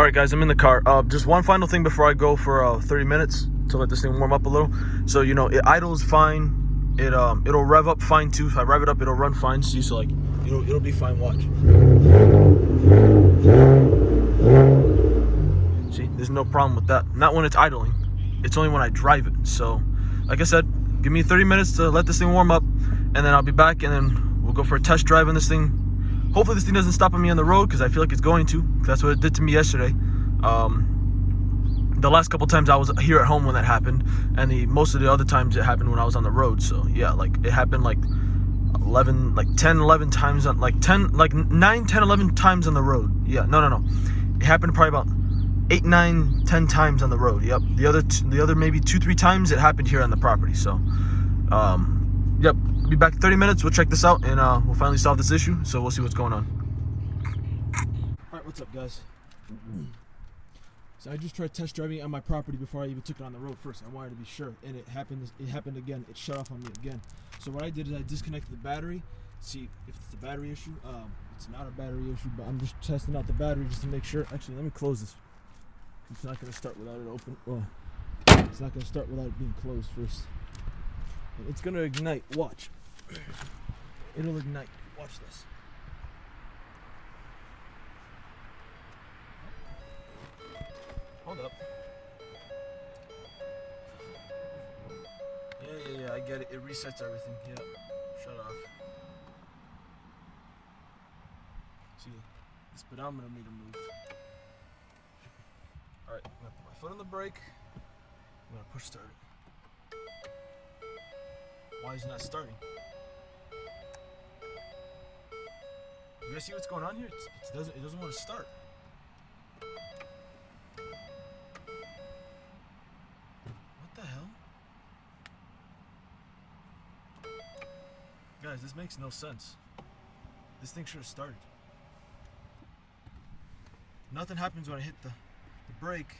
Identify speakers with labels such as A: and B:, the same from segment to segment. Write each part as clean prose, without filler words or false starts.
A: All right, guys, I'm in the car. Just one final thing before I go for 30 minutes to let this thing warm up a little. So, you know, it idles fine. It'll rev up fine too. If I rev it up, it'll run fine. See, so like it'll be fine. Watch. See, there's no problem with that. Not when it's idling. It's only when I drive it. So, like I said, give me 30 minutes to let this thing warm up, and then I'll be back, and then we'll go for a test drive on this thing. Hopefully this thing doesn't stop me on the road, because I feel like it's going to. That's what it did to me yesterday. The last couple times I was here at home when that happened, and most of the other times it happened when I was on the road. So yeah, like it happened like 10, 11 times on 9, 10, 11 times on the road. Yeah, no. It happened probably about 8, 9, 10 times on the road. Yep. The other maybe 2, 3 times it happened here on the property. So, yep. I'll be back in 30 minutes. We'll check this out, and we'll finally solve this issue. So we'll see what's going on. All right, what's up, guys? So I just tried test driving on my property before I even took it on the road first. I wanted to be sure, and it happened. It happened again. It shut off on me again. So what I did is I disconnected the battery. See if it's a battery issue. It's not a battery issue, but I'm just testing out the battery just to make sure. Actually, let me close this. It's not going to start without it open. Well, it's not going to start without it being closed first. And it's going to ignite. Watch. It'll ignite. Watch this. Hold up. Yeah, I get it. It resets everything. Yep. Shut off. See, the speedometer meter moved. Alright, I'm gonna put my foot on the brake. I'm gonna push start it. Why is it not starting? You guys see what's going on here? It doesn't want to start. What the hell? Guys, this makes no sense. This thing should have started. Nothing happens when I hit the brake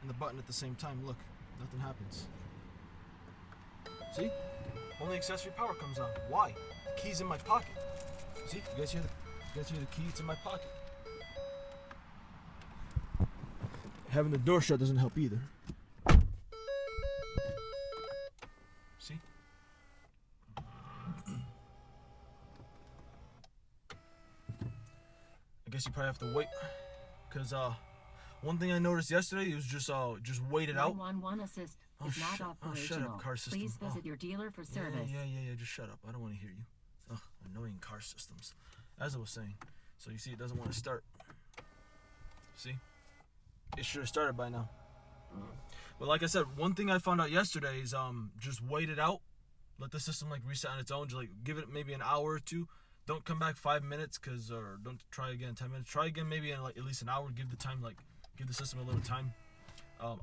A: and the button at the same time. Look, nothing happens. See? Only accessory power comes on. Why? The key's in my pocket. See? You guys hear the key? It's in my pocket. Having the door shut doesn't help either. See? I guess you probably have to wait, because one thing I noticed yesterday, it was just wait it out.
B: 911 assist is not operational.
A: Shut up, car system.
B: Please visit your dealer for service.
A: Yeah, just shut up. I don't want to hear you. Ugh, annoying car systems. As I was saying. So you see, it doesn't want to start. See? It should have started by now. But like I said, one thing I found out yesterday is just wait it out. Let the system like reset on its own. Just like give it maybe an hour or two. Don't come back 5 minutes, or don't try again 10 minutes. Try again maybe in like at least an hour. Give the system a little time.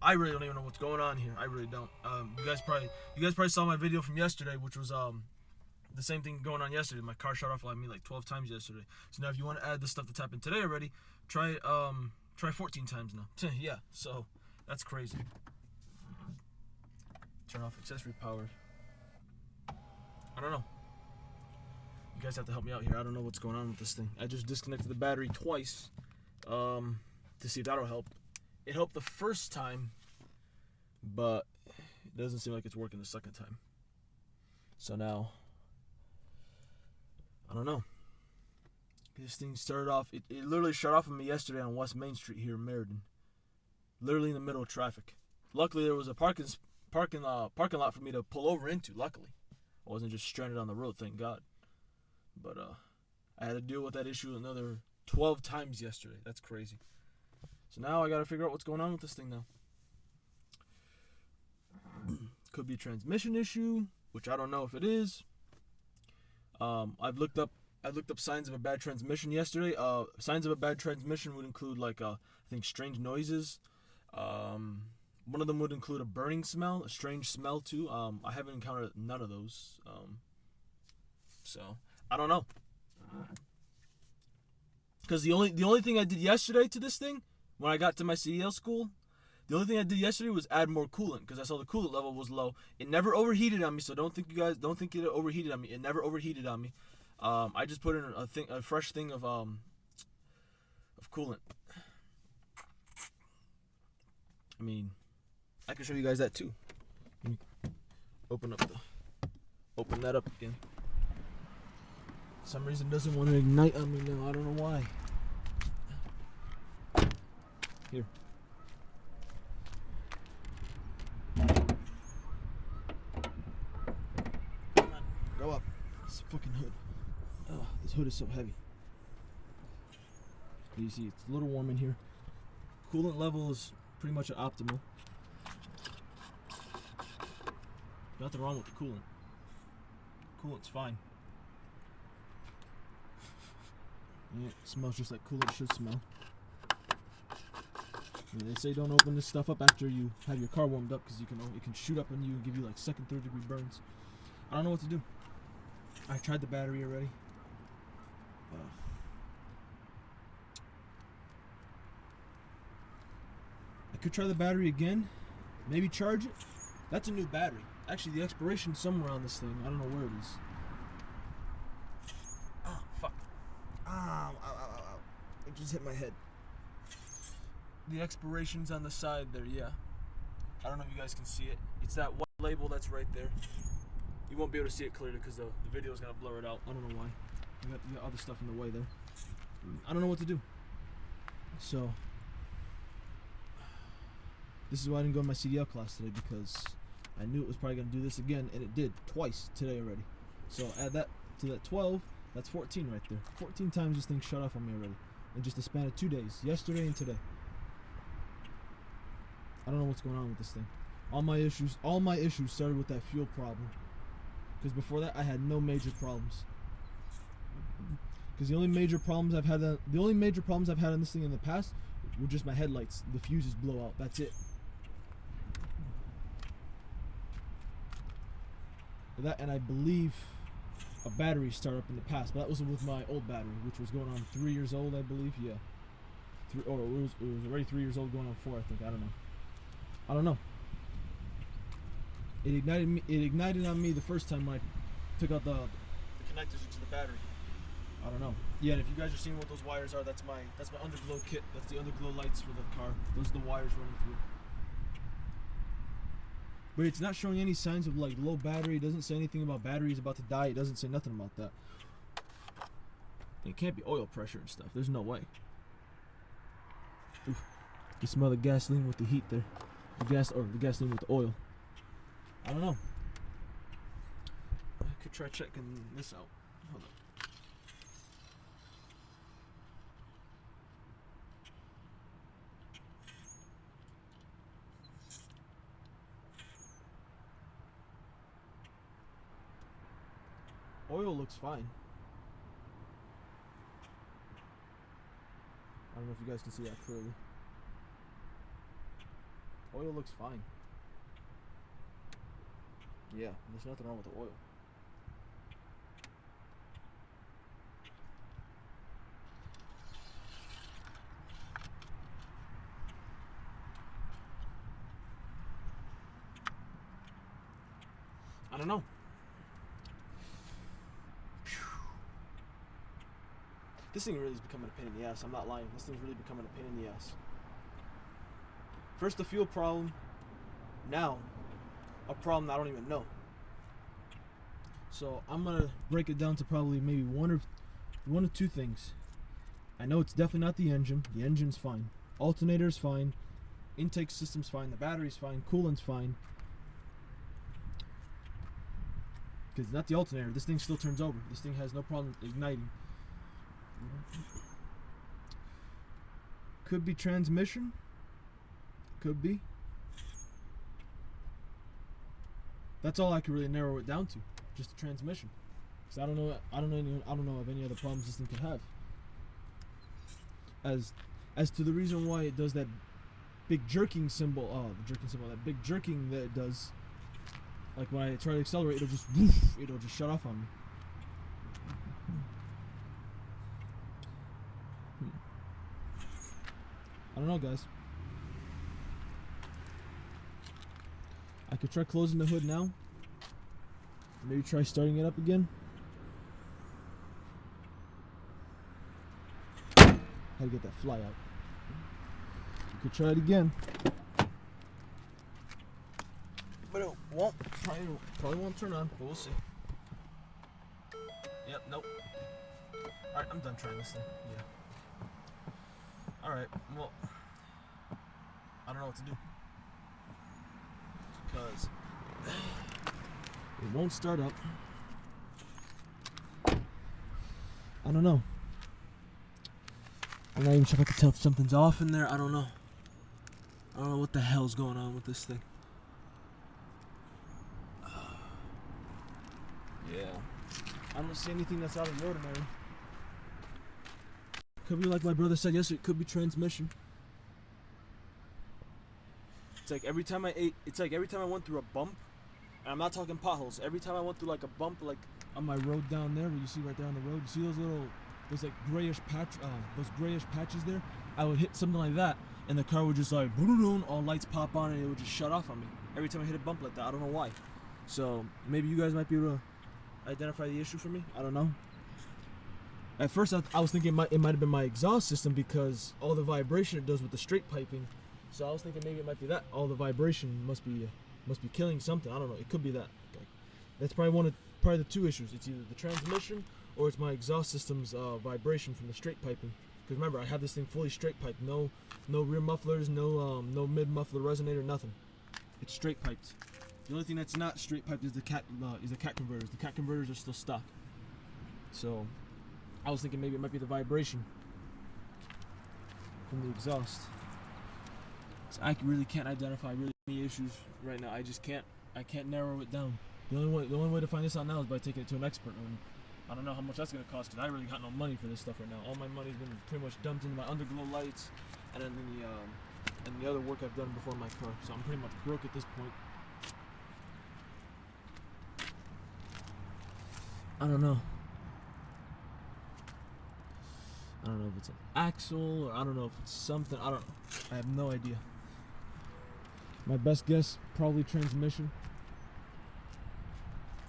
A: I really don't even know what's going on here. I really don't. You guys probably saw my video from yesterday, which was the same thing going on yesterday. My car shut off on me like 12 times yesterday. So now if you want to add the stuff that's happened today already, try 14 times now. Yeah, so that's crazy. Turn off accessory power. I don't know. You guys have to help me out here. I don't know what's going on with this thing. I just disconnected the battery twice to see if that'll help. It helped the first time, but it doesn't seem like it's working the second time. So now, I don't know. This thing started off, it literally shut off on me yesterday on West Main Street here in Meriden. Literally in the middle of traffic. Luckily, there was a parking lot for me to pull over into, luckily. I wasn't just stranded on the road, thank God. But I had to deal with that issue another 12 times yesterday. That's crazy. So now I got to figure out what's going on with this thing now. Could be a transmission issue, which I don't know if it is. I've looked up signs of a bad transmission yesterday. Signs of a bad transmission would include I think strange noises. One of them would include a burning smell, a strange smell too. I haven't encountered none of those. So I don't know. Because the only thing I did yesterday to this thing, when I got to my CDL school, the only thing I did yesterday was add more coolant, because I saw the coolant level was low. It never overheated on me, so don't think it overheated on me. It never overheated on me. I just put in a fresh thing of coolant. mean, I can show you guys that too. Let me open that up again. For some reason it doesn't want to ignite on me now. I don't know why. Here. Come on, go up. This fucking hood. Oh, this hood is so heavy. You see, it's a little warm in here. Coolant level is pretty much at optimal. Nothing wrong with the coolant. Coolant's fine. Yeah, it smells just like coolant should smell. They say don't open this stuff up after you have your car warmed up because it can shoot up on you and give you like second, third degree burns. I don't know what to do. I tried the battery already. I could try the battery again. Maybe charge it. That's a new battery. Actually, the expiration's somewhere on this thing. I don't know where it is. Oh, fuck. Ow, ow, ow, ow, ow. It just hit my head. The expiration's on the side there, yeah. I don't know if you guys can see it. It's that white label that's right there. You won't be able to see it clearly because the video is going to blur it out. I don't know why. You got other stuff in the way there. I don't know what to do. So, this is why I didn't go to my CDL class today, because I knew it was probably going to do this again, and it did twice today already. So add that to that 12, that's 14 right there. 14 times this thing shut off on me already in just a span of 2 days, yesterday and today. I don't know what's going on with this thing. All my issues started with that fuel problem. Because before that, I had no major problems. Because the only major problems I've had on this thing in the past were just my headlights. The fuses blow out. That's it. That, and I believe a battery started up in the past, but that was with my old battery, which was going on 3 years old, I believe. Yeah, it was already 3 years old, going on 4, I think. I don't know. It ignited on me the first time when I took out the connectors into the battery. I don't know. Yeah, and if you guys are seeing what those wires are, that's my underglow kit. That's the underglow lights for the car. Those are the wires running through. But it's not showing any signs of like low battery. It doesn't say anything about batteries about to die. It doesn't say nothing about that. It can't be oil pressure and stuff. There's no way. Oof. You smell the gasoline with the heat there. The gasoline with the oil. I don't know. I could try checking this out. Hold on. Oil looks fine. I don't know if you guys can see that clearly. Oil looks fine. Yeah, there's nothing wrong with the oil. I don't know. This thing really is becoming a pain in the ass. I'm not lying. This thing's really becoming a pain in the ass. First the fuel problem. Now a problem I don't even know. So I'm gonna break it down to probably maybe one or two things. I know it's definitely not the engine. The engine's fine. Alternator's fine. Intake system's fine. The battery's fine. Coolant's fine. Because not the alternator. This thing still turns over. This thing has no problem igniting. Could be transmission. Could be. That's all I could really narrow it down to, just the transmission. Because I don't know of any other problems this thing could have. As to the reason why it does that big jerking symbol, that big jerking that it does. Like when I try to accelerate, it'll just shut off on me. I don't know, guys. I could try closing the hood now. Maybe try starting it up again. How to get that fly out. You could try it again. probably won't turn on, but we'll see. Yep, nope. Alright, I'm done trying this thing. Yeah. Alright, well, I don't know what to do. Because it won't start up. I don't know. I'm not even sure if I can tell if something's off in there. I don't know. I don't know what the hell's going on with this thing. Yeah. I don't see anything that's out of the ordinary. Could be like my brother said yesterday, it could be transmission. It's like every time I went through a bump, and I'm not talking potholes, every time I went through like a bump, like on my road down there, where you see right there on the road, you see those like grayish patches there? I would hit something like that, and the car would just like, boom, all lights pop on, and it would just shut off on me. Every time I hit a bump like that, I don't know why. So, maybe you guys might be able to identify the issue for me. I don't know. At first, I was thinking it might have been my exhaust system because all the vibration it does with the straight piping. So I was thinking maybe it might be that. All the vibration must be killing something. I don't know. It could be that. Okay. That's probably the two issues. It's either the transmission or it's my exhaust system's vibration from the straight piping. Because remember, I have this thing fully straight piped. No rear mufflers, no mid muffler resonator, nothing. It's straight piped. The only thing that's not straight piped is the cat converters. The cat converters are still stock. So I was thinking maybe it might be the vibration from the exhaust. So I really can't identify really any issues right now. I can't narrow it down. The only way to find this out now is by taking it to an expert. And I don't know how much that's gonna cost because I really got no money for this stuff right now. All my money's been pretty much dumped into my underglow lights and then the other work I've done before in my car. So I'm pretty much broke at this point. I don't know. I don't know if it's an axle or I don't know if it's something. I don't know. I have no idea. My best guess, probably transmission.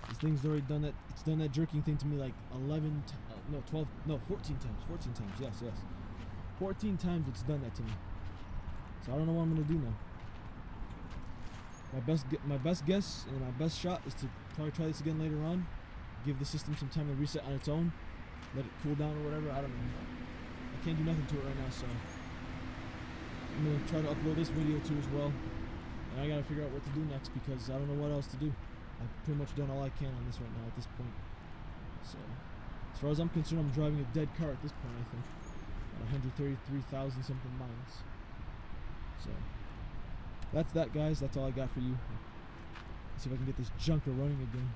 A: This thing's already done that. It's done that jerking thing to me like 14 times. 14 times. Yes. 14 times it's done that to me. So I don't know what I'm gonna do now. My best guess and my best shot is to probably try this again later on. Give the system some time to reset on its own. Let it cool down or whatever. I don't know. I can't do nothing to it right now, so I'm gonna try to upload this video too as well. And I gotta figure out what to do next because I don't know what else to do. I've pretty much done all I can on this right now at this point. So, as far as I'm concerned, I'm driving a dead car at this point, I think. At 133,000 something miles. So, that's that, guys. That's all I got for you. Let's see if I can get this junker running again.